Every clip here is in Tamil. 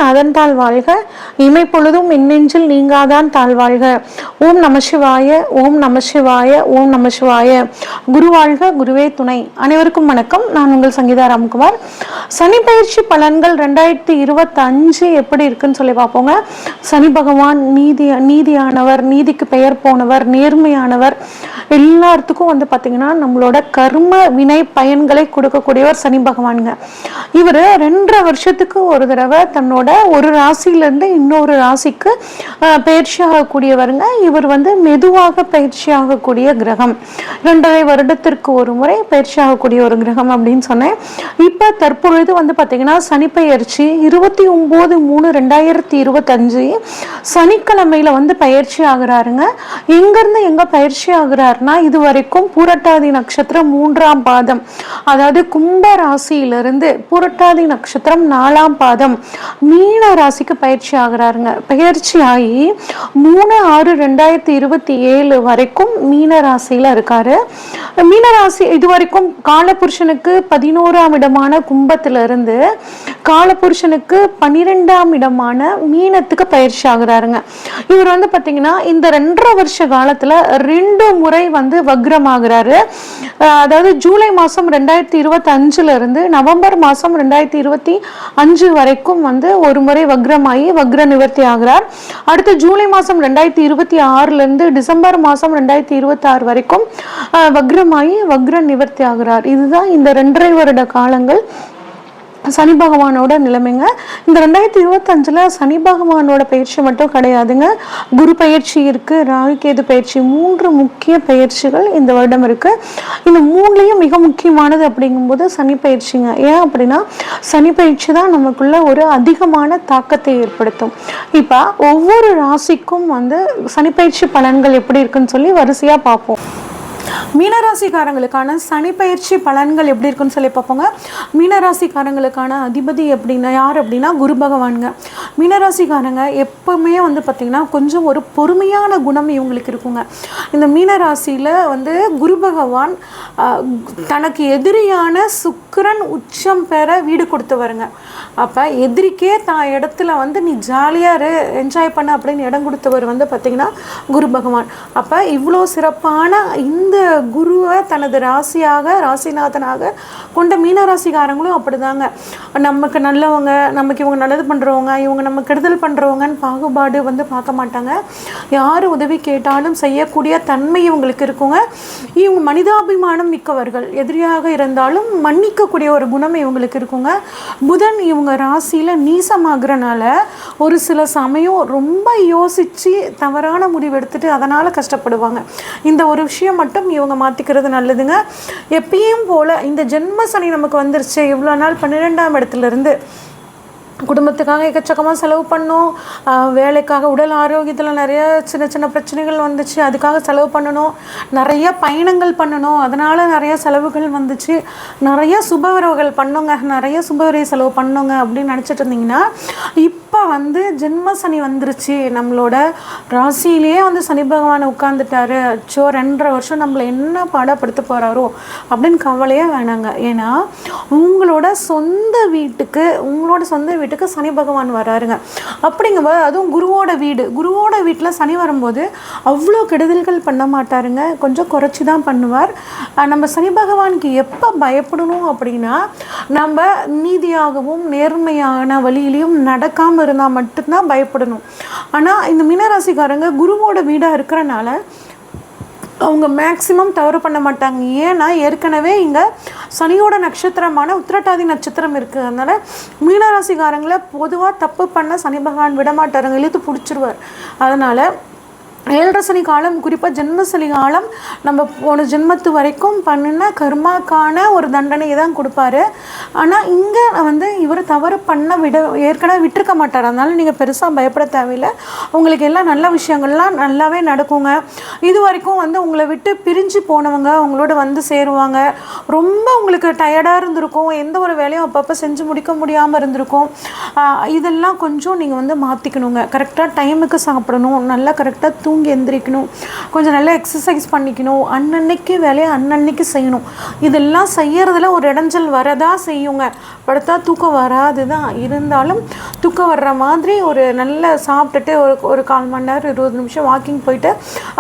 நாதன் தாழ் வாழ்க, இமை பொழுதும் மின்னெஞ்சில் நீங்காதான் தாழ் வாழ்க. ஓம் நம சிவாய, ஓம் நம சிவாய, ஓம் நம சிவாய. குரு வாழ்க, குருவே துணை. அனைவருக்கும் வணக்கம். நான் உங்கள் சங்கீதா ராம்குமார். சனி பயிற்சி பலன்கள் 2025 எப்படி இருக்குன்னு சொல்லி பார்ப்போங்க. சனி பகவான் நீதியானவர், நீதிக்கு பெயர் போனவர், நேர்மையானவர். எல்லாத்துக்கும் பார்த்தீங்கன்னா நம்மளோட கர்ம வினை பயன்களை கொடுக்கக்கூடியவர் சனி பகவானுங்க. இவர் 2.5 வருஷத்துக்கு ஒரு தடவை தன்னோட ஒரு ராசியிலிருந்து இன்னொரு ராசிக்கு பயிற்சி ஆகக்கூடியவருங்க. இவர் மெதுவாக பயிற்சி ஆகக்கூடிய கிரகம். 2.5 வருடத்திற்கு ஒரு முறை பயிற்சி ஆகக்கூடிய ஒரு கிரகம் அப்படின்னு சொன்னேன். இப்போ தற்பொழுது பார்த்தீங்கன்னா சனி பயிற்சி 29/3/2025 சனிக்கிழமையில பயிற்சி ஆகிறாருங்க. எங்கிருந்து எங்க பயிற்சி ஆகிறாருன்னா, இது வரைக்கும் பூரட்டாதி நட்சத்திரம் 3ஆம் பாதம், அதாவது கும்ப ராசியிலிருந்து பூரட்டாதி நட்சத்திரம் 4ஆம் பாதம் மீன ராசிக்கு பயிற்சி ஆகிறாருங்க. பயிற்சி ஆகி 3/6/2027 வரைக்கும் மீன ராசியில இருக்காரு. மீனராசி இது வரைக்கும் காலபுருஷனுக்கு 11ஆம் இடமான கும்பத்திலிருந்து காலபுருஷனுக்கு 12ஆம் இடமான மீனத்துக்கு பயிற்சி ஆகிறாருங்க. இவர் பார்த்தீங்கன்னா இந்த 2.5 வருஷ காலத்துல 2 முறை வக்ரம் ஆகிறாரு. அதாவது ஜூலை மாசம் 2025 இருந்து நவம்பர் மாசம் 2025 வரைக்கும் ஒரு முறை வக்ரமாகி வக்ர நிவர்த்தி ஆகிறார். அடுத்து ஜூலை மாசம் 2026 இருந்து டிசம்பர் மாசம் 2026 வரைக்கும் வக்ரமாகி வக்ர நிவர்த்தி ஆகிறார். இதுதான் இந்த 2.5 வருட காலங்கள் சனி பகவானோட நிலைமைங்க. இந்த 2025 சனி பகவானோட பயிற்சி மட்டும் கிடையாதுங்க. குரு பயிற்சி இருக்கு, ராகு கேது பயிற்சி, 3 முக்கிய பயிற்சிகள் இந்த வருடம் இருக்கு. இந்த 3லயும் மிக முக்கியமானது அப்படிங்கும்போது சனி பயிற்சிங்க. ஏன் அப்படின்னா சனி பயிற்சி தான் நமக்குள்ள ஒரு அதிகமான தாக்கத்தை ஏற்படுத்தும். இப்ப ஒவ்வொரு ராசிக்கும் சனி பயிற்சி பலன்கள் எப்படி இருக்குன்னு சொல்லி வரிசையா பார்ப்போம். மீனராசிக்காரங்களுக்கான சனி பயிற்சி பலன்கள் எப்படி இருக்குன்னு சொல்லி பார்ப்போங்க. மீனராசிக்காரங்களுக்கான அதிபதி எப்படின்னா யார் அப்படின்னா குரு பகவானுங்க. மீனராசிக்காரங்க எப்பவுமே பார்த்தீங்கன்னா கொஞ்சம் ஒரு பொறுமையான குணம் இவங்களுக்கு இருக்குங்க. இந்த மீனராசியில் குரு பகவான் தனக்கு எதிரியான சுக்கிரன் உச்சம் பெற வீடு கொடுத்து வருங்க. அப்போ எதிரிக்கே தான் இடத்துல நீ ஜாலியாக என்ஜாய் பண்ண அப்படின்னு இடம் கொடுத்தவர் பார்த்தீங்கன்னா குரு பகவான். அப்போ இவ்வளோ சிறப்பான இந்த குருவை தனது ராசிநாதனாக கொண்ட மீனராசிக்காரங்களும் அப்படிதாங்க. நமக்கு நல்லவங்க, நமக்கு இவங்க நல்லது பண்ணுறவங்க, இவங்க நம்ம கெடுதல் பண்ணுறவங்கன்னு பாகுபாடு பார்க்க மாட்டாங்க. யார் உதவி கேட்டாலும் செய்யக்கூடிய தன்மை இவங்களுக்கு இருக்குங்க. இவங்க மனிதாபிமானம் மிக்கவர்கள். எதிரியாக இருந்தாலும் மன்னிக்கக்கூடிய ஒரு குணம் இவங்களுக்கு இருக்குங்க. புதன் இவங்க ராசியில் நீசமாகறனால ஒரு சில சமயம் ரொம்ப யோசித்து தவறான முடிவு எடுத்துட்டு அதனால் கஷ்டப்படுவாங்க. இந்த ஒரு விஷயம் மட்டும் இவங்க மாற்றிக்கிறது நல்லதுங்க. எப்பயும் போல் இந்த ஜென்ம சனி நமக்கு வந்துருச்சு. இவ்வளோ நாள் 12ஆம் இடத்துலேருந்து குடும்பத்துக்காக எக்கச்சக்கமாக செலவு பண்ணோம், வேலைக்காக உடல் ஆரோக்கியத்தில் நிறைய சின்ன சின்ன பிரச்சனைகள் வந்துச்சு, அதுக்காக செலவு பண்ணணும், நிறைய பயணங்கள் பண்ணணும், அதனால் நிறைய செலவுகள் வந்துச்சு, நிறைய சுபவிரவுகள் பண்ணோங்க, நிறைய சுபவிரை செலவு பண்ணோங்க அப்படின்னு நினச்சிட்டு இருந்தீங்கன்னா இப்போ ஜென்ம சனி வந்துருச்சு, நம்மளோட ராசியிலேயே சனி பகவானை உட்காந்துட்டாரு, அச்சோ 2.5 வருஷம் நம்மளை என்ன பாடப்படுத்த போகிறாரோ அப்படின்னு கவலையே வேணாங்க. ஏன்னா உங்களோட சொந்த வீட்டுக்கு சனி பகவான் வராருங்க. அப்படிங்கும்போது அதுவும் குருவோட வீட்டில் சனி வரும்போது அவ்வளோ கெடுதல்கள் பண்ண மாட்டாருங்க, கொஞ்சம் குறைச்சி தான் பண்ணுவார். நம்ம சனி பகவானுக்கு எப்போ பயப்படணும் அப்படின்னா, நம்ம நீதியாகவும் நேர்மையான வழியிலையும் நடக்காமல் இருந்தால் மட்டும்தான் பயப்படணும். ஆனால் இந்த மீனராசிக்காரங்க குருவோட வீடாக இருக்கிறனால அவங்க மேக்சிமம் தவறு பண்ண மாட்டாங்க. ஏன்னா ஏற்கனவே இங்கே சனியோட நட்சத்திரமான உத்திரட்டாதி நட்சத்திரம் இருக்குது. அதனால் மீனராசிக்காரங்களை பொதுவாக தப்பு பண்ண சனி பகவான் விடமாட்டாருங்க, இழுத்து பிடிச்சிருவார். அதனால் 7.5 சனி காலம், குறிப்பாக ஜென்ம சனி காலம், நம்ம போன ஜென்மத்து வரைக்கும் பண்ணின கர்மாக்கான ஒரு தண்டனையை தான் கொடுப்பாரு. ஆனால் இங்கே இவர் தவறு பண்ண ஏற்கனவே விட்டுருக்க மாட்டார். அதனால நீங்கள் பெருசாக பயப்பட தேவையில்லை. உங்களுக்கு எல்லாம் நல்ல விஷயங்கள்லாம் நல்லாவே நடக்குங்க. இது வரைக்கும் உங்களை விட்டு பிரிஞ்சு போனவங்க உங்களோட சேருவாங்க. ரொம்ப உங்களுக்கு டயர்டாக இருந்திருக்கும், எந்த ஒரு வேலையும் அப்பப்போ செஞ்சு முடிக்க முடியாமல் இருந்திருக்கும். இதெல்லாம் கொஞ்சம் நீங்கள் மாற்றிக்கணுங்க. கரெக்டாக டைமுக்கு சாப்பிடணும், நல்லா கரெக்டாக தூங்கி எந்திரிக்கணும், கொஞ்சம் நல்லா எக்ஸசைஸ் பண்ணிக்கணும், அன்னன்னைக்கு வேலையை அன்னன்னைக்கு செய்யணும். இதெல்லாம் செய்யறதுல ஒரு இடைஞ்சல் வரதா செய்யுங்க. படுத்தா தூக்கம் வராது தான், இருந்தாலும் தூக்கம் வர்ற மாதிரி ஒரு நல்ல சாப்பிட்டுட்டு ஒரு 1/4 மணி நேரம் 20 நிமிஷம் வாக்கிங் போயிட்டு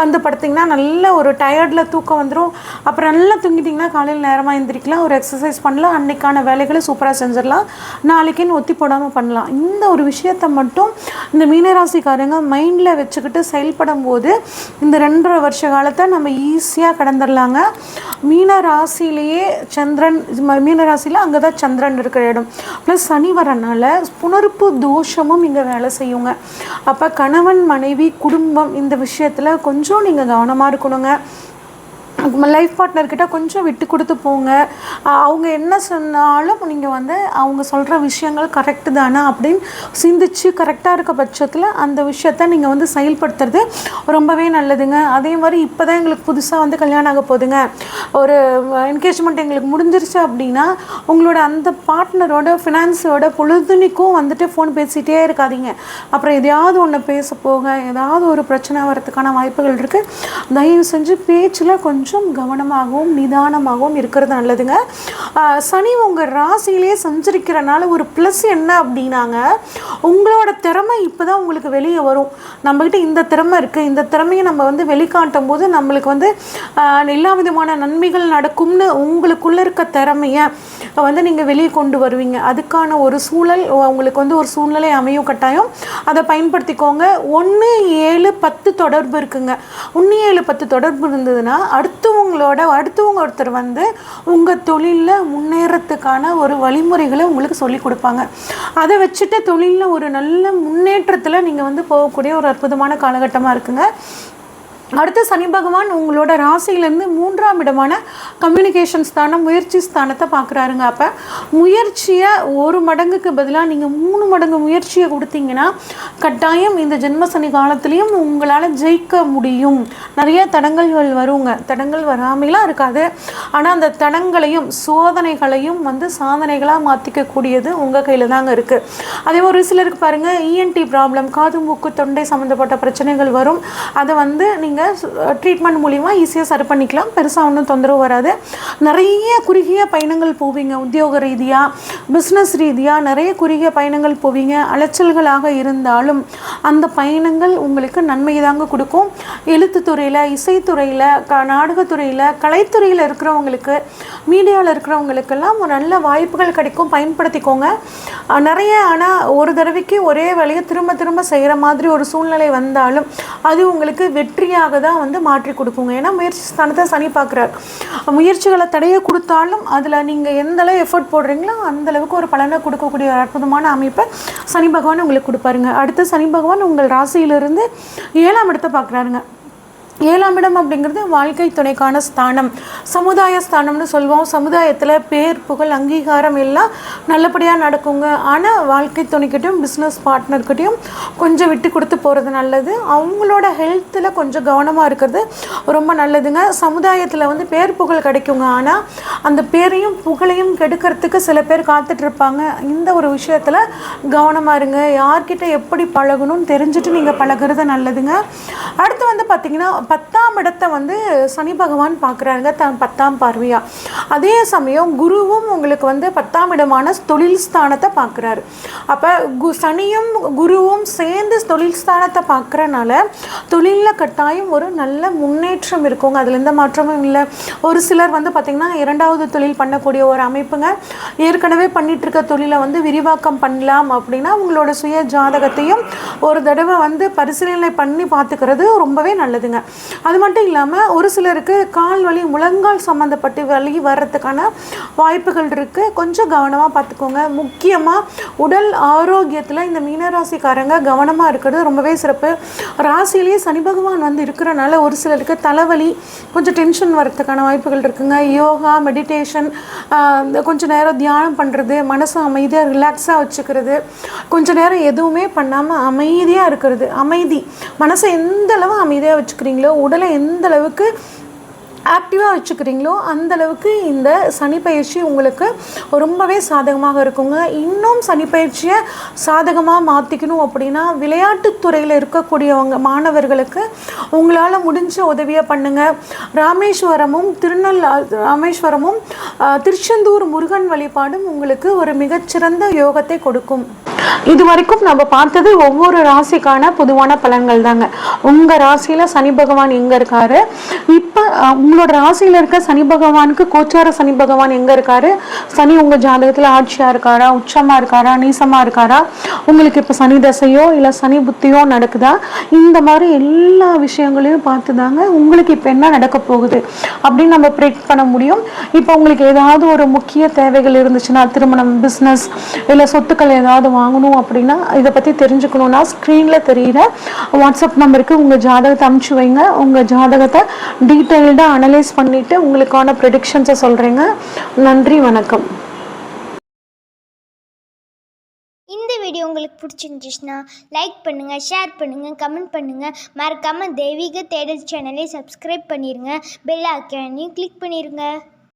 வந்து படுத்திங்கன்னா நல்ல ஒரு டயர்டில் தூக்கம் வந்துடும். அப்புறம் நல்லா தூங்கிட்டிங்கன்னா காலையில் நேரமாக எழுந்திரிக்கலாம், ஒரு எக்ஸசைஸ் பண்ணலாம், அன்னைக்கான வேலைகளை சூப்பராக செஞ்சிடலாம், நாளைக்குன்னு ஒத்தி போடாமல் பண்ணலாம். இந்த ஒரு விஷயத்தை மட்டும் இந்த மீனராசிக்காரங்க மைண்டில் வச்சுக்கிட்டு செயல்படும் போது இந்த 2.5 வருஷ காலத்தை நம்ம ஈஸியாக கடந்துடலாங்க. மீனராசிலேயே சந்திரன், மீனராசியில் அங்கே தான் சந்திரன் இருக்கிற இடம், ப்ளஸ் சனி வரனால புணர்ப்பு தோஷமும் இங்கே வேலை செய்யுங்க. அப்போ கணவன் மனைவி குடும்பம் இந்த விஷயத்தில் கொஞ்சம் நீங்கள் கவனமாக இருக்கணுங்க. லைஃப் பார்ட்னர்கிட்ட கொஞ்சம் விட்டு கொடுத்து போங்க. அவங்க என்ன சொன்னாலும் நீங்கள் வந்து அவங்க சொல்கிற விஷயங்கள் கரெக்டு தானே அப்படின்னு சிந்திச்சு கரெக்டாக இருக்க பட்சத்தில் அந்த விஷயத்த நீங்கள் வந்து செயல்படுத்துறது ரொம்பவே நல்லதுங்க. அதே மாதிரி இப்போ தான் எங்களுக்கு புதுசாக வந்து கல்யாணம் ஆக போகுதுங்க, ஒரு என்கேஜ்மெண்ட் எங்களுக்கு முடிஞ்சிருச்சு அப்படின்னா உங்களோட அந்த பார்ட்னரோட ஃபினான்ஸோட பொழுதுனிக்கும் வந்துட்டு ஃபோன் பேசிகிட்டே இருக்காதீங்க. அப்புறம் எதையாவது ஒன்று பேச போக ஏதாவது ஒரு பிரச்சனை வரதுக்கான வாய்ப்புகள் இருக்குது. தயவு செஞ்சு பேச்சில் கொஞ்சம் கவனமாகவும் நிதானமாகவும் இருக்கிறது நல்லதுங்க. சனி உங்கள் ராசியிலே சஞ்சரிக்கிறனால ஒரு ப்ளஸ் என்ன அப்படின்னாங்க, உங்களோட திறமை இப்போ தான் உங்களுக்கு வெளியே வரும். நம்மக்கிட்ட இந்த திறமை இருக்குது, இந்த திறமையை நம்ம வந்து வெளிக்காட்டும் போது நம்மளுக்கு வந்து எல்லா விதமான நன்மைகள் நடக்கும்னு உங்களுக்குள்ளே இருக்க திறமையை வந்து நீங்கள் வெளியே கொண்டு வருவீங்க. அதுக்கான ஒரு சூழல் உங்களுக்கு வந்து ஒரு சூழ்நிலை அமையும், கட்டாயம் அதை பயன்படுத்திக்கோங்க. 1, 7, 10 தொடர்பு இருக்குங்க. 1, 7, 10 தொடர்பு இருந்ததுன்னா அடுத்தவங்க ஒருத்தர் வந்து உங்கள் தொழிலில் முன்னேறத்துக்கான ஒரு வழிமுறைகளை உங்களுக்கு சொல்லி கொடுப்பாங்க. அதை வச்சுட்டு தொழிலில் ஒரு நல்ல முன்னேற்றத்தில் நீங்கள் வந்து போகக்கூடிய ஒரு அற்புதமான காலகட்டமாக இருக்குங்க. அடுத்து சனி பகவான் உங்களோட ராசியிலேருந்து 3ஆம் இடமான கம்யூனிகேஷன் ஸ்தானம், முயற்சி ஸ்தானத்தை பார்க்குறாருங்க. அப்போ முயற்சியை 1 மடங்குக்கு பதிலாக நீங்கள் 3 மடங்கு முயற்சியை கொடுத்தீங்கன்னா கட்டாயம் இந்த ஜென்ம சனி காலத்துலேயும் உங்களால் ஜெயிக்க முடியும். நிறைய தடங்கல்கள் வருங்க, தடங்கள் வராமலாம் இருக்காது. ஆனால் அந்த தடங்களையும் சோதனைகளையும் வந்து சாதனைகளாக மாற்றிக்கக்கூடியது உங்கள் கையில் தாங்க இருக்குது. அதே ஒரு சிலருக்கு பாருங்கள், இஎன்டி ப்ராப்ளம், காது மூக்கு தொண்டை சம்மந்தப்பட்ட பிரச்சனைகள் வரும். அதை வந்து நீங்கள் ட்ரீட்மெண்ட் மூலிமா ஈஸியாக சரி பண்ணிக்கலாம், பெருசாக ஒன்றும் தொந்தரவு வராது. நிறைய குறுகிய பயணங்கள் போவீங்க, உத்தியோக ரீதியாக பிஸ்னஸ் ரீதியாக நிறைய குறுகிய பயணங்கள் போவீங்க. அலைச்சல்களாக இருந்தாலும் அந்த பயணங்கள் உங்களுக்கு நன்மை தாங்க கொடுக்கும். எழுத்துத்துறையில், இசைத்துறையில், நாடகத்துறையில், கலைத்துறையில் இருக்கிறவங்களுக்கு, மீடியாவில் இருக்கிறவங்களுக்கெல்லாம் ஒரு நல்ல வாய்ப்புகள் கிடைக்கும், பயன்படுத்திக்கோங்க. நிறைய ஆனால் ஒரு தடவைக்கு ஒரே வேலையை திரும்ப திரும்ப செய்கிற மாதிரி ஒரு சூழ்நிலை வந்தாலும் அது உங்களுக்கு வெற்றியாக தான் வந்து மாற்றி கொடுக்குங்க. ஏன்னா முயற்சி ஸ்தானத்தை சனி பார்க்குறார். முயற்சிகளை தடைய கொடுத்தாலும் அதில் நீங்கள் எந்த அளவு எஃபர்ட் போடுறீங்களோ அந்தளவுக்கு ஒரு பலனை கொடுக்கக்கூடிய ஒரு அற்புதமான அமைப்பை சனி பகவான் உங்களுக்கு கொடுப்பாருங்க. அடுத்து சனி பகவான் உங்கள் ராசியிலிருந்து 7ஆம் இடத்தை பார்க்குறாருங்க. 7ஆம் இடம் அப்படிங்கிறது வாழ்க்கை துணைக்கான ஸ்தானம், சமுதாய ஸ்தானம்னு சொல்லுவோம். சமுதாயத்தில் பேர் புகழ் அங்கீகாரம் எல்லாம் நல்லபடியாக நடக்குங்க. ஆனால் வாழ்க்கை துணைக்கிட்டையும் பிஸ்னஸ் பார்ட்னர்கிட்டையும் கொஞ்சம் விட்டு கொடுத்து போகிறது நல்லது. அவங்களோட ஹெல்த்தில் கொஞ்சம் கவனமாக இருக்கிறது ரொம்ப நல்லதுங்க. சமுதாயத்தில் வந்து பேர் புகழ் கிடைக்குங்க, ஆனால் அந்த பேரையும் புகழையும் கெடுக்கிறதுக்கு சில பேர் காத்துட்ருப்பாங்க. இந்த ஒரு விஷயத்தில் கவனமாக இருங்க. யார்கிட்ட எப்படி பழகணும்னு தெரிஞ்சுட்டு நீங்கள் பழகிறது நல்லதுங்க. அடுத்து வந்து பார்த்திங்கன்னா 10ஆம் இடத்தை வந்து சனி பகவான் பார்க்குறாருங்க, தான் 10ஆம் பார்வையா. அதே சமயம் குருவும் உங்களுக்கு வந்து 10ஆம் இடமான தொழில் ஸ்தானத்தை பார்க்குறாரு. அப்போ சனியும் குருவும் சேர்ந்து தொழில் ஸ்தானத்தை பார்க்குறனால தொழிலில் கட்டாயம் ஒரு நல்ல முன்னேற்றம் இருக்குங்க, அதில் எந்த மாற்றமும் இல்லை. ஒரு சிலர் வந்து பார்த்திங்கன்னா 2வது தொழில் பண்ணக்கூடிய ஒரு அமைப்புங்க. ஏற்கனவே பண்ணிகிட்ருக்க தொழிலை வந்து விரிவாக்கம் பண்ணலாம் அப்படின்னா உங்களோட சுய ஜாதகத்தையும் ஒரு தடவை வந்து பரிசீலனை பண்ணி பார்த்துக்கிறது ரொம்பவே நல்லதுங்க. அது மட்டும் இல்லாமல் ஒரு சிலருக்கு கால் வலி, முழங்கால் சம்மந்தப்பட்டு வலி வர்றதுக்கான வாய்ப்புகள் இருக்குது. கொஞ்சம் கவனமாக பார்த்துக்கோங்க. முக்கியமாக உடல் ஆரோக்கியத்தில் இந்த மீனராசிக்காரங்க கவனமாக இருக்கிறது ரொம்பவே சிறப்பு. ராசியிலேயே சனி பகவான் வந்து இருக்கிறனால ஒரு சிலருக்கு தலைவலி, கொஞ்சம் டென்ஷன் வர்றதுக்கான வாய்ப்புகள் இருக்குங்க. யோகா, மெடிடேஷன், கொஞ்சம் நேரம் தியானம் பண்ணுறது, மனசு அமைதியாக ரிலாக்ஸாக வச்சுக்கிறது, கொஞ்சம் நேரம் எதுவுமே பண்ணாமல் அமைதியாக இருக்கிறது, அமைதி மனசை எந்த அளவு அமைதியாக வச்சுக்கிறீங்களோ உடலை எந்த அளவுக்கு ஆக்டிவாக வச்சுக்கிறீங்களோ அந்தளவுக்கு இந்த சனி பயிற்சி உங்களுக்கு ரொம்பவே சாதகமாக இருக்குங்க. இன்னும் சனி பயிற்சியை சாதகமாக மாற்றிக்கணும் அப்படின்னா விளையாட்டுத்துறையில் இருக்கக்கூடியவங்க மாணவர்களுக்கு உங்களால் முடிஞ்ச உதவியை பண்ணுங்கள். ராமேஸ்வரமும் திருச்செந்தூர் முருகன் வழிபாடும் உங்களுக்கு ஒரு மிகச்சிறந்த யோகத்தை கொடுக்கும். இது வரைக்கும் நம்ம பார்த்தது ஒவ்வொரு ராசிக்கான பொதுவான பலன்கள் தாங்க. உங்கள் ராசியில் சனி பகவான் எங்கே இருக்காரு, இப்போ உங்களோட ராசியில் இருக்க சனி பகவானுக்கு கோச்சார சனி பகவான் எங்கே இருக்காரு, சனி உங்கள் ஜாதகத்தில் ஆட்சியாக இருக்காரா, உச்சமாக இருக்காரா, நீசமாக இருக்காரா, உங்களுக்கு இப்போ சனி தசையோ இல்லை சனி புத்தியோ நடக்குதா, இந்த மாதிரி எல்லா விஷயங்களையும் பார்த்து தாங்க உங்களுக்கு இப்போ என்ன நடக்க போகுது அப்படின்னு நம்ம ப்ரெடிக்ட் பண்ண முடியும். இப்போ உங்களுக்கு ஏதாவது ஒரு முக்கிய தேவைகள் இருந்துச்சுன்னா, திருமணம், பிஸ்னஸ் இல்லை சொத்துக்கள் ஏதாவது வாங்கணும் அப்படின்னா, இதை பற்றி தெரிஞ்சுக்கணுன்னா ஸ்க்ரீனில் தெரிகிற வாட்ஸ்அப் நம்பருக்கு உங்கள் ஜாதகத்தை அனுப்பிச்சு வைங்க. உங்கள் ஜாதகத்தை டீட்டெயில்டாக அனலைஸ் பண்ணிவிட்டு உங்களுக்கான ப்ரெடிக்ஷன்ஸை சொல்கிறேங்க. நன்றி, வணக்கம். இந்த வீடியோ உங்களுக்கு பிடிச்சிருந்துச்சுன்னா லைக் பண்ணுங்கள், ஷேர் பண்ணுங்கள், கமெண்ட் பண்ணுங்கள். மறக்காமல் தெய்வீக தேடல் சேனலை சப்ஸ்கிரைப் பண்ணிடுங்க. பெல் ஐக்கானையும் கிளிக் பண்ணிடுங்க.